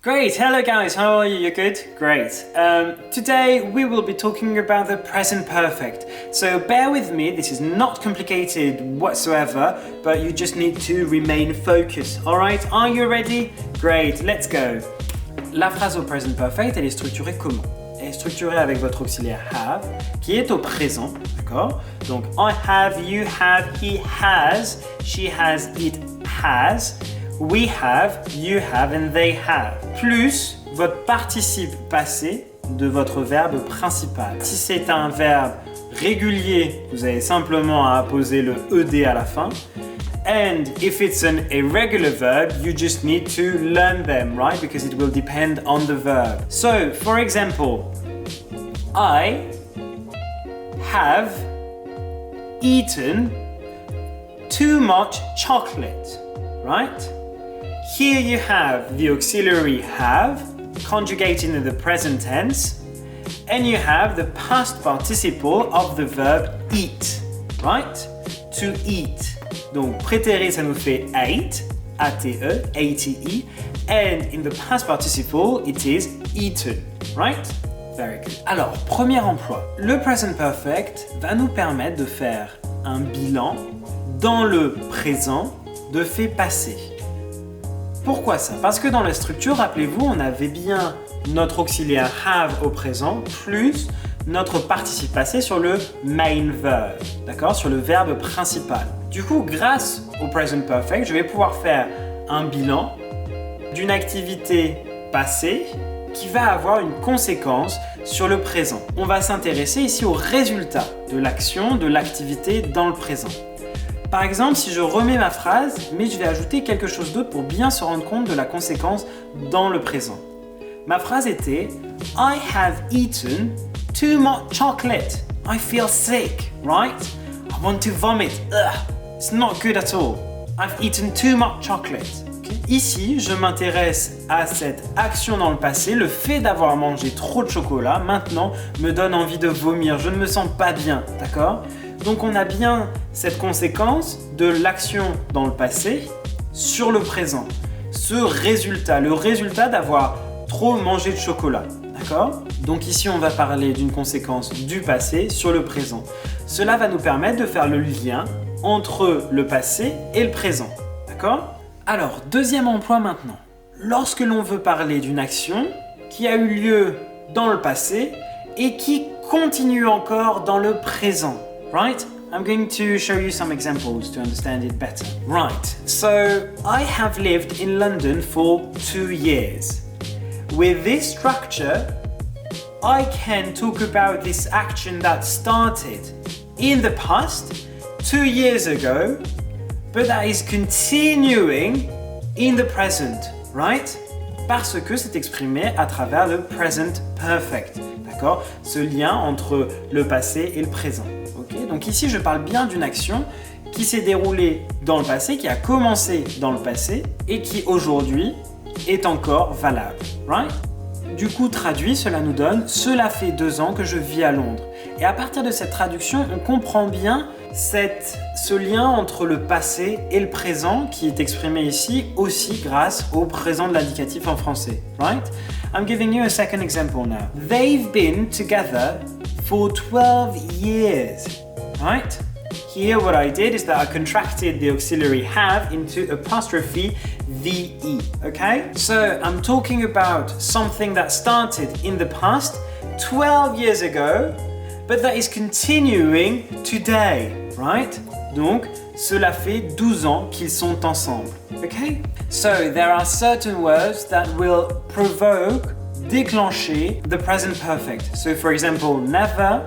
Great, hello guys, how are you? You good? Great. Today we will be talking about the present perfect. So bear with me, this is not complicated whatsoever, but you just need to remain focused. Alright, are you ready? Great, let's go. La phrase au present perfect, elle est structurée comment? Elle est structurée avec votre auxiliaire have, qui est au présent, d'accord? Donc I have, you have, he has, she has, it has. We have, you have and they have. Plus votre participe passé de votre verbe principal. Si c'est un verbe régulier, vous avez simplement à apposer le ed à la fin. And if it's an irregular verb, you just need to learn them, right? Because it will depend on the verb. So, for example, I have eaten too much chocolate, right? Here you have the auxiliary have, conjugated in the present tense, and you have the past participle of the verb eat, right? To eat. Donc, prétérit, ça nous fait ate, A-T-E, A-T-E, and in the past participle, it is eaten, right? Very good. Alors, premier emploi. Le present perfect va nous permettre de faire un bilan dans le présent de faits passés. Pourquoi ça? Parce que dans la structure, rappelez-vous, on avait bien notre auxiliaire have au présent plus notre participe passé sur le main verb, d'accord? Sur le verbe principal. Du coup, grâce au present perfect, je vais pouvoir faire un bilan d'une activité passée qui va avoir une conséquence sur le présent. On va s'intéresser ici au résultat de l'action, de l'activité dans le présent. Par exemple, si je remets ma phrase, mais je vais ajouter quelque chose d'autre pour bien se rendre compte de la conséquence dans le présent. Ma phrase était I have eaten too much chocolate. I feel sick, right? I want to vomit. Ugh, it's not good at all. I've eaten too much chocolate. Okay? Ici, je m'intéresse à cette action dans le passé. Le fait d'avoir mangé trop de chocolat, maintenant, me donne envie de vomir. Je ne me sens pas bien, d'accord? Donc on a bien cette conséquence de l'action dans le passé sur le présent. Ce résultat, le résultat d'avoir trop mangé de chocolat. D'accord? Donc ici on va parler d'une conséquence du passé sur le présent. Cela va nous permettre de faire le lien entre le passé et le présent. D'accord? Alors, deuxième emploi maintenant. Lorsque l'on veut parler d'une action qui a eu lieu dans le passé et qui continue encore dans le présent. Right? I'm going to show you some examples to understand it better. Right, so I have lived in London for 2 years. With this structure, I can talk about this action that started in the past 2 years ago, but that is continuing in the present, right? Parce que c'est exprimé à travers le present perfect, d'accord? Ce lien entre le passé et le présent. Donc ici, je parle bien d'une action qui s'est déroulée dans le passé, qui a commencé dans le passé et qui aujourd'hui est encore valable. Right? Du coup, traduit, cela nous donne « Cela fait 2 ans que je vis à Londres ». Et à partir de cette traduction, on comprend bien ce lien entre le passé et le présent qui est exprimé ici aussi grâce au présent de l'indicatif en français. Right? I'm giving you a second example now. They've been together for 12 years. Right? Here what I did is that I contracted the auxiliary have into apostrophe the-e, okay? So I'm talking about something that started in the past 12 years ago, but that is continuing today, right? Donc, cela fait 12 ans qu'ils sont ensemble, okay? So there are certain words that will provoke, déclencher the present perfect. So for example, never,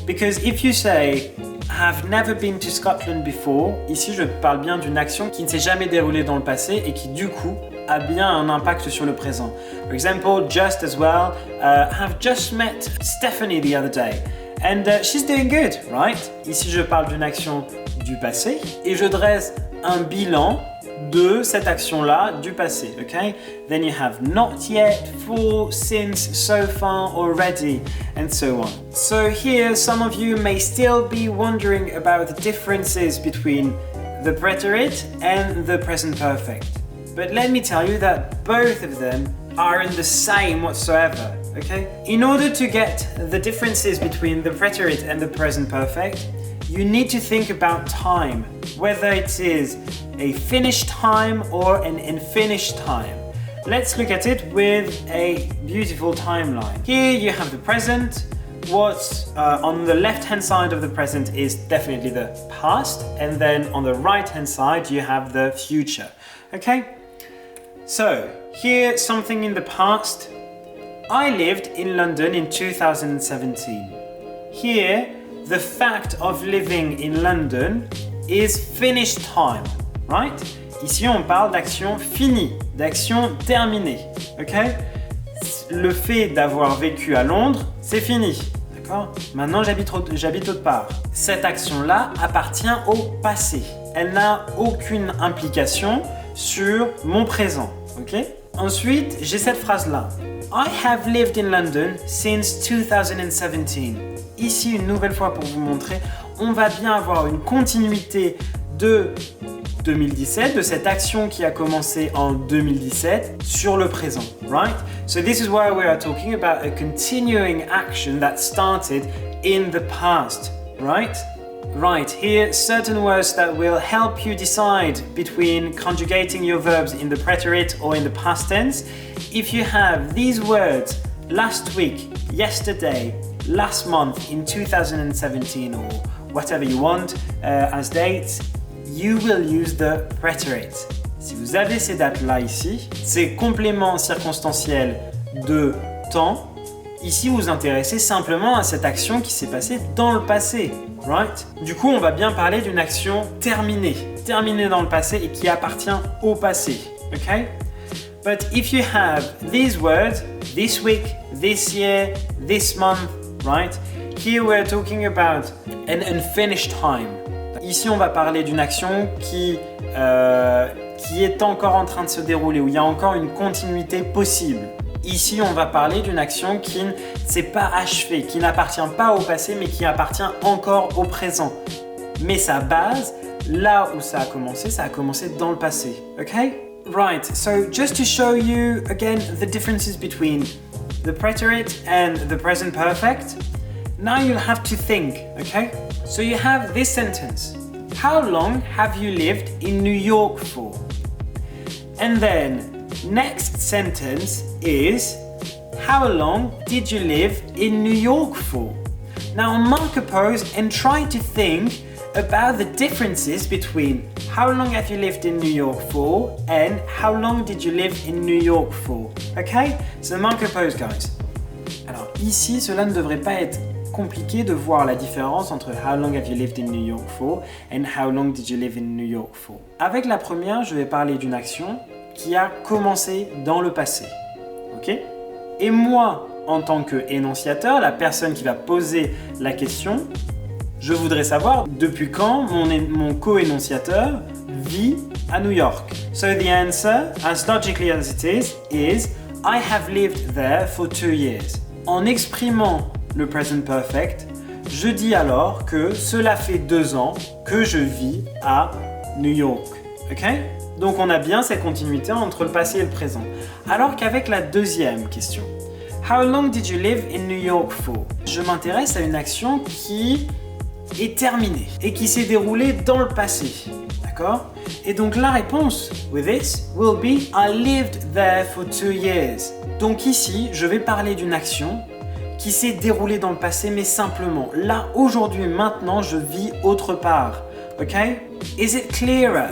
because if you say have never been to Scotland before. Ici, je parle bien d'une action qui ne s'est jamais déroulée dans le passé et qui, du coup, a bien un impact sur le présent. For example, just as well, have just met Stephanie the other day. And she's doing good, right? Ici, je parle d'une action du passé et je dresse un bilan de cette action-là du passé, okay? Then you have not yet, for, since, so far, already, and so on. So here, some of you may still be wondering about the differences between the preterit and the present perfect. But let me tell you that both of them aren't the same whatsoever, okay? In order to get the differences between the preterite and the present perfect, you need to think about time, whether it is a finished time or an unfinished time. Let's look at it with a beautiful timeline. Here you have the present. What's on the left-hand side of the present is definitely the past, and then on the right-hand side you have the future, okay? So, here something in the past. I lived in London in 2017. Here, the fact of living in London is finished time, right? Ici, on parle d'action finie, d'action terminée, ok? Le fait d'avoir vécu à Londres, c'est fini, d'accord? Maintenant, j'habite autre part. Cette action-là appartient au passé. Elle n'a aucune implication sur mon présent, ok? Ensuite, j'ai cette phrase-là. I have lived in London since 2017. Ici, une nouvelle fois pour vous montrer, on va bien avoir une continuité de 2017, de cette action qui a commencé en 2017 sur le présent, right? So this is why we are talking about a continuing action that started in the past, right? Right, here certain words that will help you decide between conjugating your verbs in the preterite or in the past tense. If you have these words last week, yesterday, last month, in 2017 or whatever you want as dates, you will use the preterite. Si vous avez ces dates-là ici, ces compléments circonstanciels de temps, ici vous vous intéressez simplement à cette action qui s'est passée dans le passé, right? Du coup, on va bien parler d'une action terminée dans le passé et qui appartient au passé, ok? But if you have these words, this week, this year, this month, right? Here we're talking about an unfinished time. Ici, on va parler d'une action qui est encore en train de se dérouler, où il y a encore une continuité possible. Ici, on va parler d'une action qui ne s'est pas achevée, qui n'appartient pas au passé, mais qui appartient encore au présent. Mais sa base, là où ça a commencé dans le passé. Okay? Right, so just to show you again the differences between the preterite and the present perfect, now you'll have to think, okay? So you have this sentence. How long have you lived in New York for? And then next sentence is, how long did you live in New York for? Now mark a pause and try to think about the differences between how long have you lived in New York for and how long did you live in New York for? Okay? So mark a pause, guys. Alors ici, cela ne devrait pas être compliqué de voir la différence entre how long have you lived in New York for and how long did you live in New York for. Avec la première, je vais parler d'une action qui a commencé dans le passé. Ok? Et moi, en tant qu'énonciateur, la personne qui va poser la question, je voudrais savoir depuis quand mon co-énonciateur vit à New York. So the answer, as logically as it is I have lived there for 2 years. En exprimant le present perfect, je dis alors que cela fait 2 ans que je vis à New York. Ok? Donc on a bien cette continuité entre le passé et le présent. Alors qu'avec la deuxième question, how long did you live in New York for? Je m'intéresse à une action qui est terminée et qui s'est déroulée dans le passé. D'accord? Et donc la réponse with this will be I lived there for 2 years. Donc ici, je vais parler d'une action qui s'est déroulée dans le passé, mais simplement, là, aujourd'hui, maintenant, je vis autre part. Okay? Is it clearer?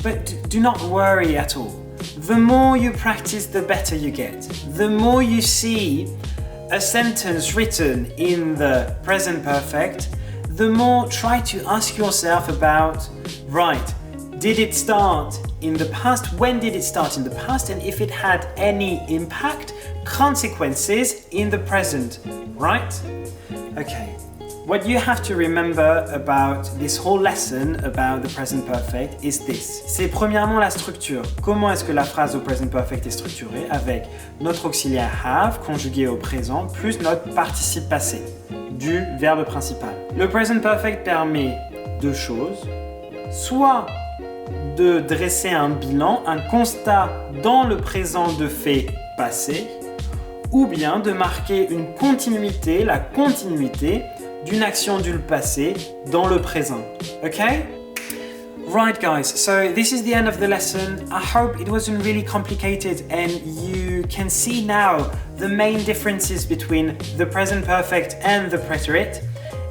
But do not worry at all. The more you practice, the better you get. The more you see a sentence written in the present perfect, the more try to ask yourself about, right, did it start in the past? When did it start in the past? And if it had any impact, consequences in the present, right? Okay. What you have to remember about this whole lesson about the present perfect is this. C'est premièrement la structure. Comment est-ce que la phrase au present perfect est structurée? Avec notre auxiliaire have conjugué au présent plus notre participe passé du verbe principal. Le present perfect permet 2 choses. Soit de dresser un bilan, un constat dans le présent de fait passé, ou bien de marquer une continuité, la continuité d'une action du passé dans le présent. Okay? Right guys, so this is the end of the lesson. I hope it wasn't really complicated and you can see now the main differences between the present perfect and the prétérit.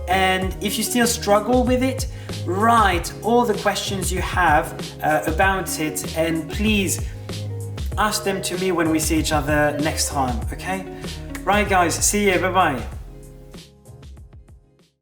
And if you still struggle with it, write all the questions you have about it and please ask them to me when we see each other next time, okay? Right guys, see you, bye bye.